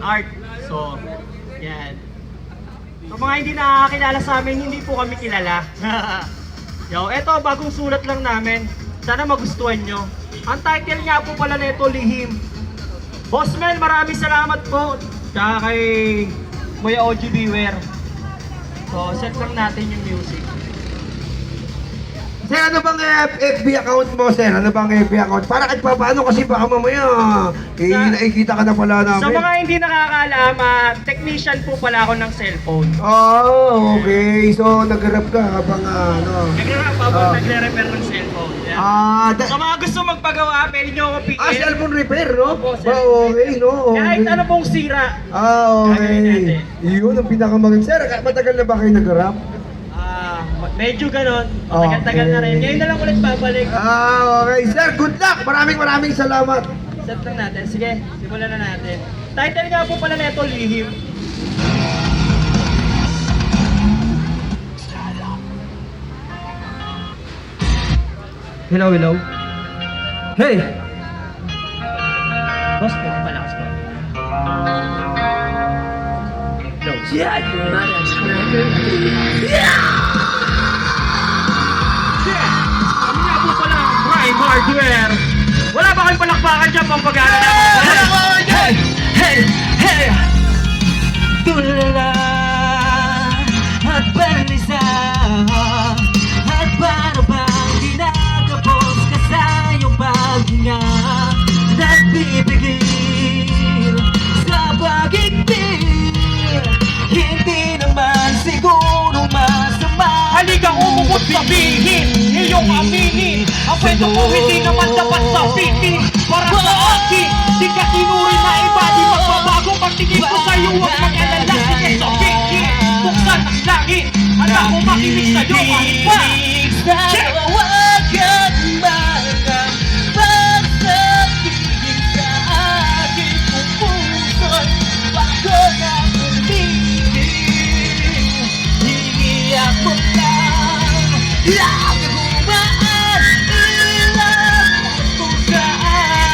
art. So, yan. Sa mga hindi nakakilala sa amin, hindi po kami kilala. Yo, eto, bagong sulat lang namin. Sana magustuhan nyo. Ang title nga po pala nito, Lihim. Boss Mel, maraming salamat po. Tsaka kay Kuya OG Beware. So, set lang natin yung music. Sir, ano bang FB account mo, sir? Ano bang FB account? Para kahit pa paano kasi baka mamaya nakikita ka na pala namin. Sa mga hindi nakakaalam, technician po pala ako ng cellphone. Oh, okay. So, nag-rap ka habang ano. Nag-rap habang nagre-repair ng cellphone. Yan. Sa mga gusto magpagawa, pwede nyo ako PM. cellphone repair, no? Opo, Okay, no? Okay. Kahit ano pong sira. Okay. Yun ang pinakamaganda. Sir, matagal na ba kayo nag-rap? Medyo ganon. Matagal-tagal na rin. Ngayon na lang ulit babalik. Okay. Sir, good luck! Maraming salamat. Set lang natin. Sige, simulan na natin. Title nga po pala nito, Lihim. Hello. Hey! Boss, pwede palakas ko. Close. Kami nga po pala ang Prime Hardware. Wala ba kayong palakpakan dyan pang pag-aaral namin? Hey! Tulala at balisa at para bang ginagapos ka sa iyong paghinga. Nagbibigil sa pag-ibig, hindi naman siguro masama. Halika umukot sabihin, iyong aminin. Ang kwento ko hindi naman dapat sabihin. Para sa akin, di ka tinuri na iba. Di magbabago pagtingin ko sa'yo. Huwag mag-alala, sige sabihin. Buksan ang langit, at ako makinig sa'yo kahit pa. Check! Huwag kang malang pagsabihin sa akin kung puso'y bago na umibig. Iiyak mo lang, lagi humaan, ilang mo sa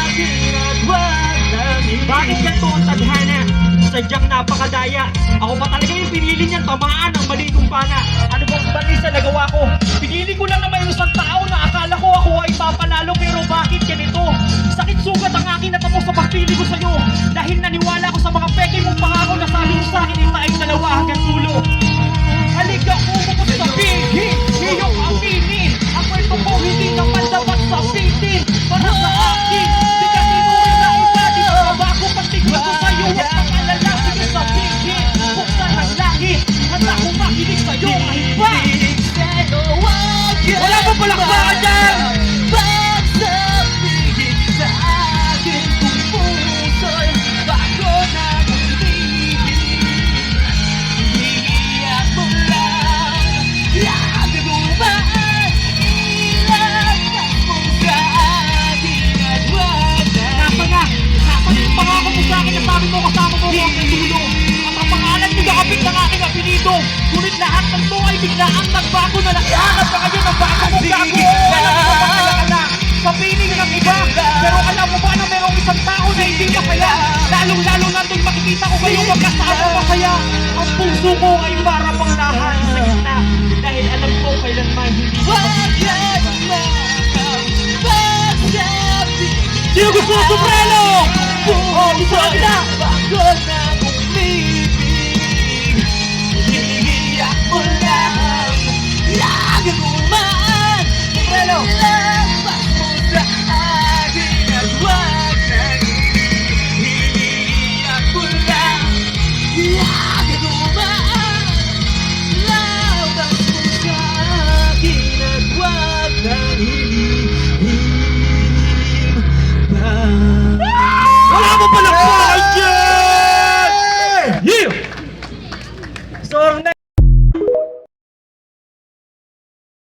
akin at huwag nang Bakit ganito ang tadhana? Sadyang napakadaya. Ako ba talaga yung pinili niyang tamaan ng mali kong pana? Ano bang mali sa nagawa ko? Pinili ko lang na may isang tao na akala ko ako ay papanalo, pero bakit ganito? Sakit sugat ang aking natapos sa pagpili ko sa'yo. Dahil naniwala ko sa mga peke mong pangako na sabi mo sa akin ay tayong dalawa hanggang dulo. Halika umukot sabihin, iyong aminin. Ang kwento ko hindi naman dapat sabihin. Para sa akin, di ka tinuri na iba. Di ka bago pagtingin ko sa'yo. Huwag kang alala, sige sabihin. Buksan ang langit, at ako makinig sa'yo kahit pa. Wala pa palakpakan dyan! Pagsabihin sa akin kung puso'y bago na umibig. Iiyak mo lang, lagi humaan, ilagay mo sa akin at huwag Nasa nga yung pangako mo sa akin na sabi mo kasama mo ako hanggang dulo. At ang pangalan mo nakapit ng aking apelido. Ngunit lahat ng to ay biglaang nagbago na nakahanap ka ngayon ng bago mong gago. Alam mo ba kaya ka na sa piling ng iba? Pero alam mo ba na merong isang tao na hindi ka kaya? Lalong-lalo na doon makikita ko kayo magkasama masaya. Ang puso ko ay para pang lahat sa gitna. Dahil alam ko kailanman hindi ka Pagsabihin Sino gusto ng soprano? Oh, isa ka bago na umibig. Iiyak mo lang, lagi humaan, ilabas mo sa akin at huwag nang iiyak mo lang, lagi humaan, ilabas mo sa akin at huwag nang ilihim pa. Wala mo pala